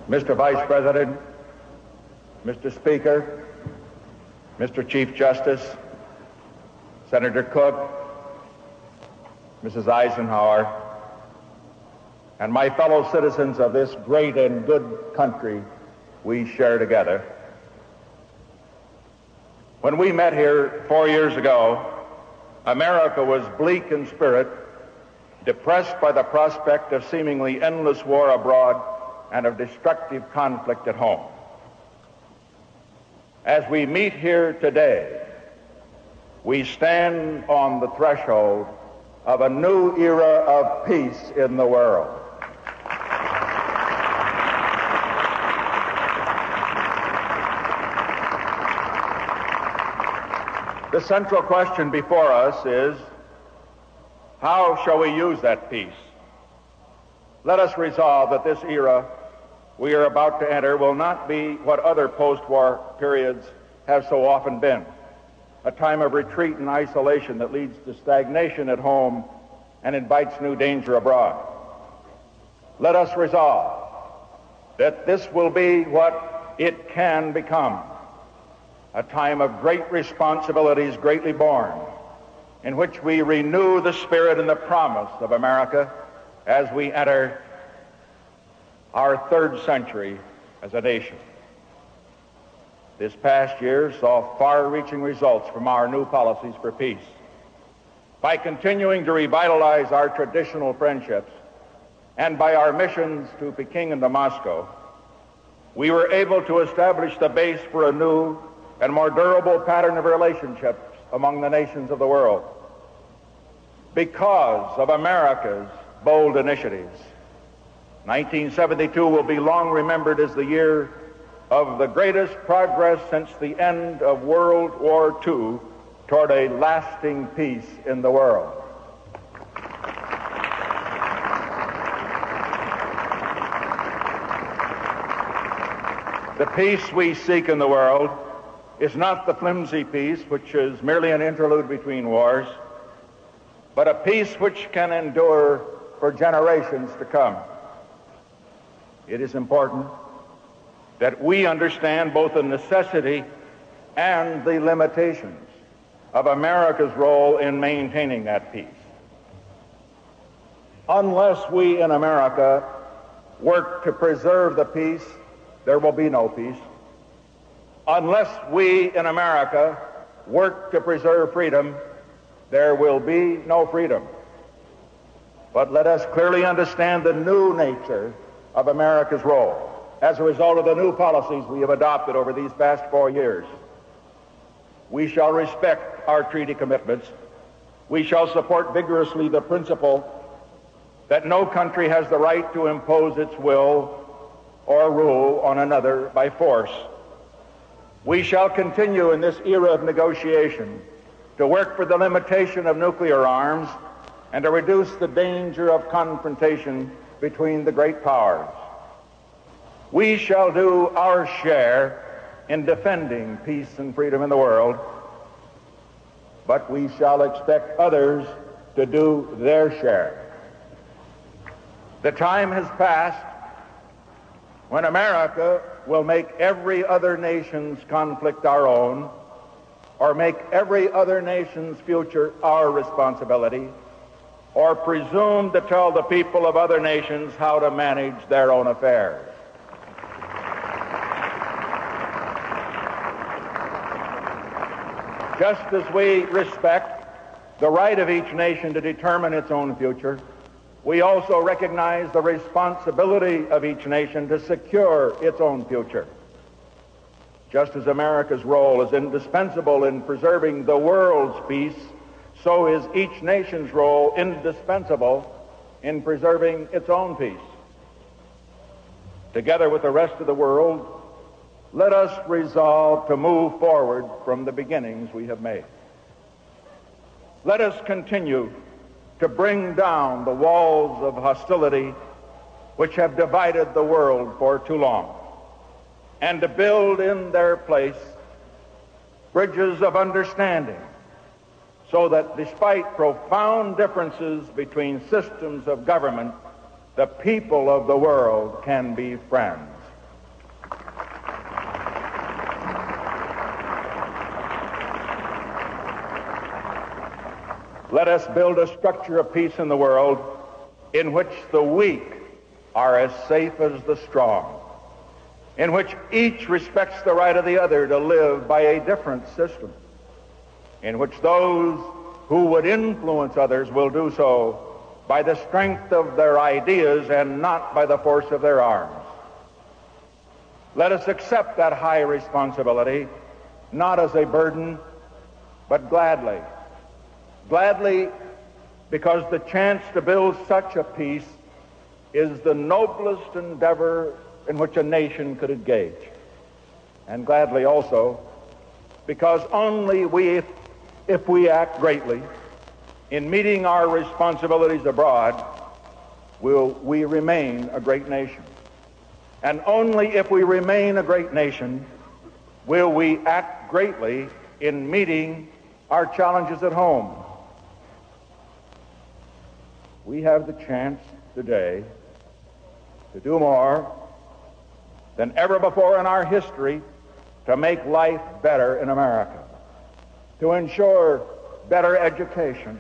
Mr. Vice President, Mr. Speaker, Mr. Chief Justice, Senator Cook, Mrs. Eisenhower, and my fellow citizens of this great and good country we share together. When we met here 4 years ago, America was bleak in spirit, depressed by the prospect of seemingly endless war abroad and of destructive conflict at home. As we meet here today, we stand on the threshold of a new era of peace in the world. The central question before us is, how shall we use that peace? Let us resolve that this era we are about to enter will not be what other post-war periods have so often been, a time of retreat and isolation that leads to stagnation at home and invites new danger abroad. Let us resolve that this will be what it can become, a time of great responsibilities greatly borne, in which we renew the spirit and the promise of America as we enter our third century as a nation. This past year saw far-reaching results from our new policies for peace. By continuing to revitalize our traditional friendships and by our missions to Peking and to Moscow, we were able to establish the base for a new and more durable pattern of relationships among the nations of the world. Because of America's bold initiatives, 1972 will be long remembered as the year of the greatest progress since the end of World War II toward a lasting peace in the world. The peace we seek in the world is not the flimsy peace which is merely an interlude between wars, but a peace which can endure for generations to come. It is important that we understand both the necessity and the limitations of America's role in maintaining that peace. Unless we in America work to preserve the peace, there will be no peace. Unless we in America work to preserve freedom, there will be no freedom. But let us clearly understand the new nature of America's role as a result of the new policies we have adopted over these past 4 years. We shall respect our treaty commitments. We shall support vigorously the principle that no country has the right to impose its will or rule on another by force. We shall continue in this era of negotiation to work for the limitation of nuclear arms and to reduce the danger of confrontation between the great powers. We shall do our share in defending peace and freedom in the world, but we shall expect others to do their share. The time has passed when America will make every other nation's conflict our own, or make every other nation's future our responsibility, or presume to tell the people of other nations how to manage their own affairs. Just as we respect the right of each nation to determine its own future, we also recognize the responsibility of each nation to secure its own future. Just as America's role is indispensable in preserving the world's peace, so is each nation's role indispensable in preserving its own peace. Together with the rest of the world, let us resolve to move forward from the beginnings we have made. Let us continue to bring down the walls of hostility which have divided the world for too long, and to build in their place bridges of understanding, so that despite profound differences between systems of government, the people of the world can be friends. Let us build a structure of peace in the world in which the weak are as safe as the strong, in which each respects the right of the other to live by a different system, in which those who would influence others will do so by the strength of their ideas and not by the force of their arms. Let us accept that high responsibility, not as a burden, but gladly. Gladly, because the chance to build such a peace is the noblest endeavor in which a nation could engage. And gladly also, because only if we act greatly in meeting our responsibilities abroad, will we remain a great nation. And only if we remain a great nation will we act greatly in meeting our challenges at home. We have the chance today to do more than ever before in our history to make life better in America, to ensure better education,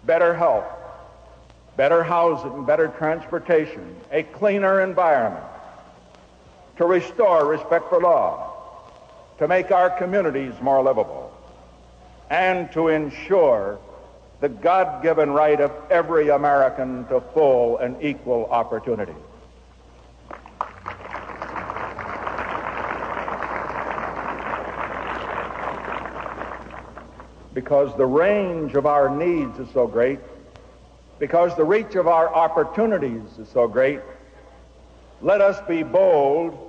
better health, better housing, better transportation, a cleaner environment, to restore respect for law, to make our communities more livable, and to ensure the God-given right of every American to full and equal opportunity. Because the range of our needs is so great, because the reach of our opportunities is so great, let us be bold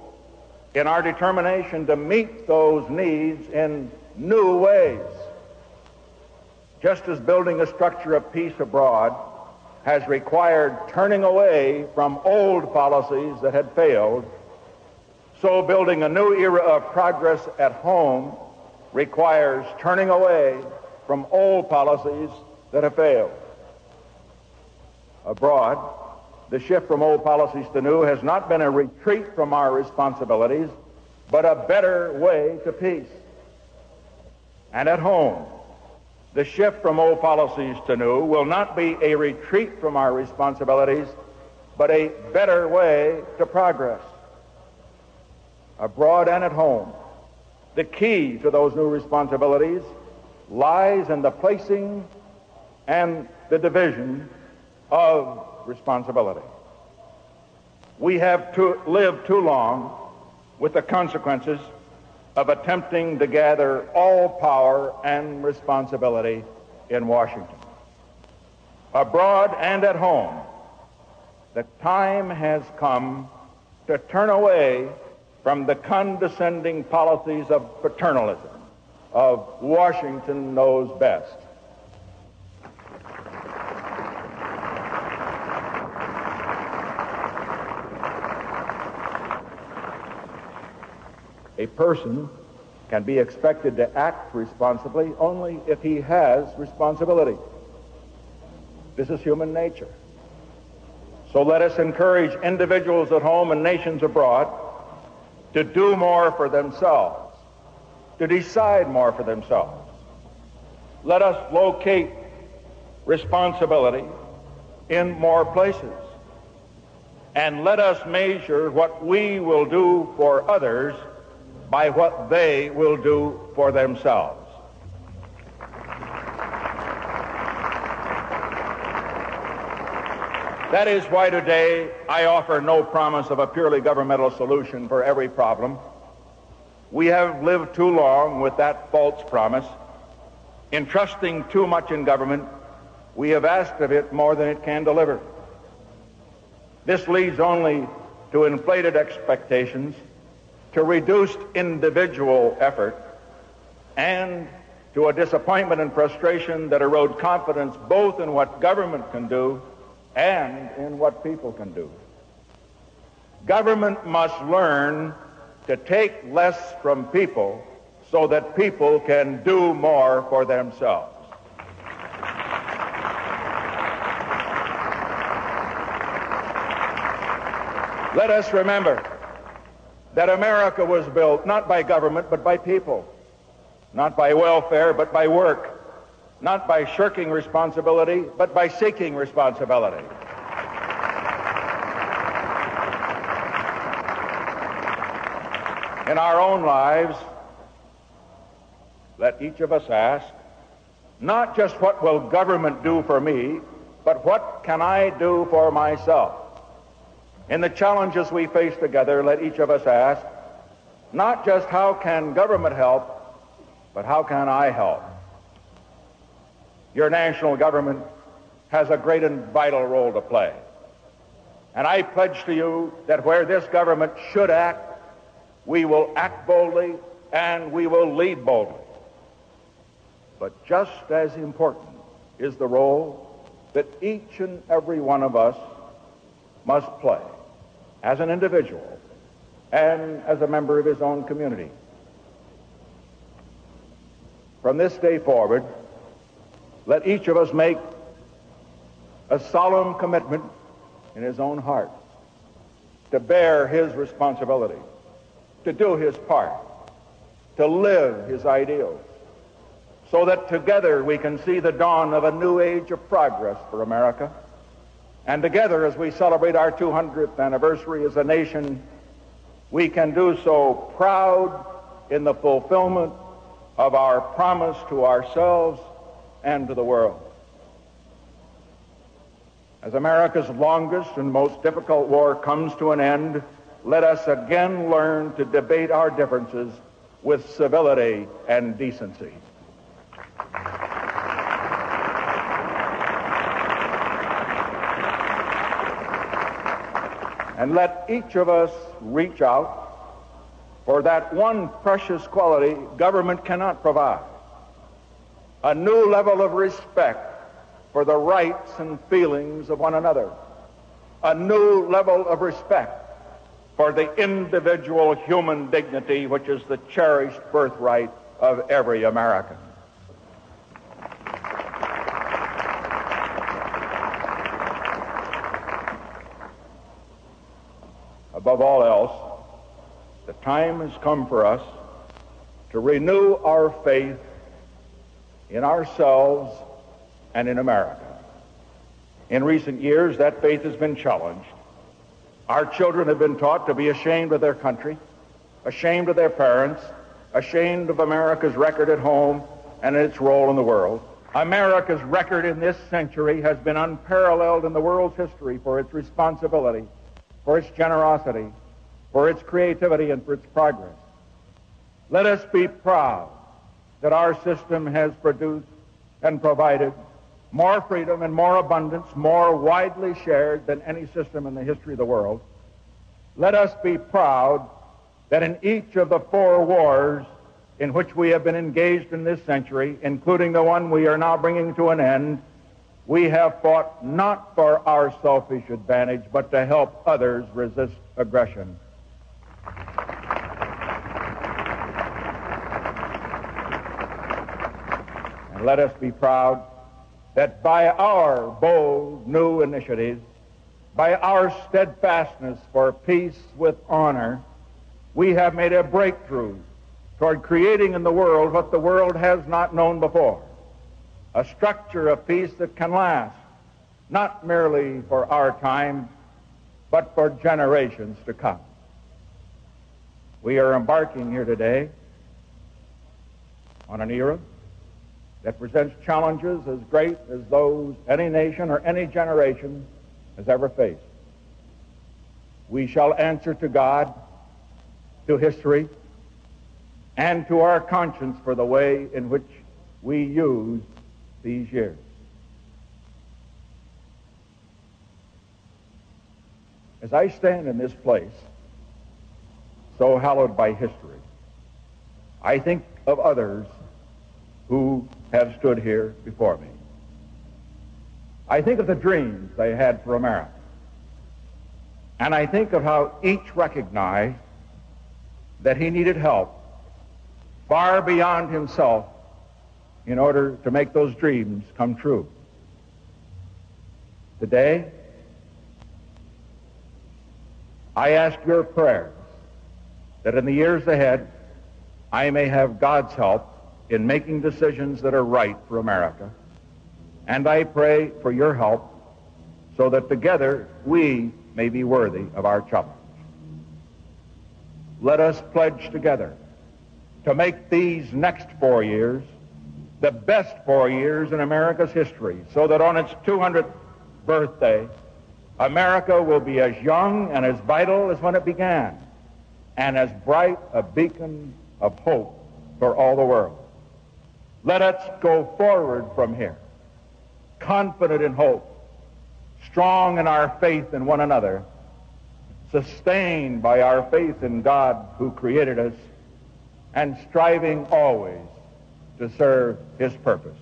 in our determination to meet those needs in new ways. Just as building a structure of peace abroad has required turning away from old policies that had failed, so building a new era of progress at home requires turning away from old policies that have failed. Abroad, the shift from old policies to new has not been a retreat from our responsibilities, but a better way to peace. And at home, the shift from old policies to new will not be a retreat from our responsibilities, but a better way to progress. Abroad and at home, the key to those new responsibilities lies in the placing and the division of responsibility. We have lived too long with the consequences of attempting to gather all power and responsibility in Washington. Abroad and at home, the time has come to turn away from the condescending policies of paternalism, of Washington knows best. A person can be expected to act responsibly only if he has responsibility. This is human nature. So let us encourage individuals at home and nations abroad to do more for themselves, to decide more for themselves. Let us locate responsibility in more places. And let us measure what we will do for others by what they will do for themselves. That is why today I offer no promise of a purely governmental solution for every problem. We have lived too long with that false promise. In trusting too much in government, we have asked of it more than it can deliver. This leads only to inflated expectations, to reduced individual effort, and to a disappointment and frustration that erode confidence both in what government can do and in what people can do. Government must learn to take less from people so that people can do more for themselves. Let us remember that America was built not by government but by people, not by welfare but by work, not by shirking responsibility, but by seeking responsibility. In our own lives, let each of us ask, not just what will government do for me, but what can I do for myself? In the challenges we face together, let each of us ask, not just how can government help, but how can I help? Your national government has a great and vital role to play. And I pledge to you that where this government should act, we will act boldly and we will lead boldly. But just as important is the role that each and every one of us must play as an individual and as a member of his own community. From this day forward, let each of us make a solemn commitment in his own heart to bear his responsibility, to do his part, to live his ideals, so that together we can see the dawn of a new age of progress for America. And together, as we celebrate our 200th anniversary as a nation, we can do so proud in the fulfillment of our promise to ourselves and to the world. As America's longest and most difficult war comes to an end, let us again learn to debate our differences with civility and decency. And let each of us reach out for that one precious quality government cannot provide, a new level of respect for the rights and feelings of one another, a new level of respect for the individual human dignity which is the cherished birthright of every American. Above all else, the time has come for us to renew our faith in ourselves and in America. In recent years, that faith has been challenged. Our children have been taught to be ashamed of their country, ashamed of their parents, ashamed of America's record at home and its role in the world. America's record in this century has been unparalleled in the world's history for its responsibility, for its generosity, for its creativity, and for its progress. Let us be proud that our system has produced and provided more freedom and more abundance, more widely shared than any system in the history of the world. Let us be proud that in each of the 4 wars in which we have been engaged in this century, including the one we are now bringing to an end, we have fought not for our selfish advantage, but to help others resist aggression. And let us be proud that by our bold new initiatives, by our steadfastness for peace with honor, we have made a breakthrough toward creating in the world what the world has not known before, a structure of peace that can last, not merely for our time, but for generations to come. We are embarking here today on an era that presents challenges as great as those any nation or any generation has ever faced. We shall answer to God, to history, and to our conscience for the way in which we use these years. As I stand in this place, so hallowed by history, I think of others who have stood here before me. I think of the dreams they had for America. And I think of how each recognized that he needed help far beyond himself in order to make those dreams come true. Today, I ask your prayers that in the years ahead, I may have God's help in making decisions that are right for America. And I pray for your help so that together we may be worthy of our challenge. Let us pledge together to make these next 4 years the best 4 years in America's history, so that on its 200th birthday, America will be as young and as vital as when it began, and as bright a beacon of hope for all the world. Let us go forward from here, confident in hope, strong in our faith in one another, sustained by our faith in God who created us, and striving always to serve his purpose.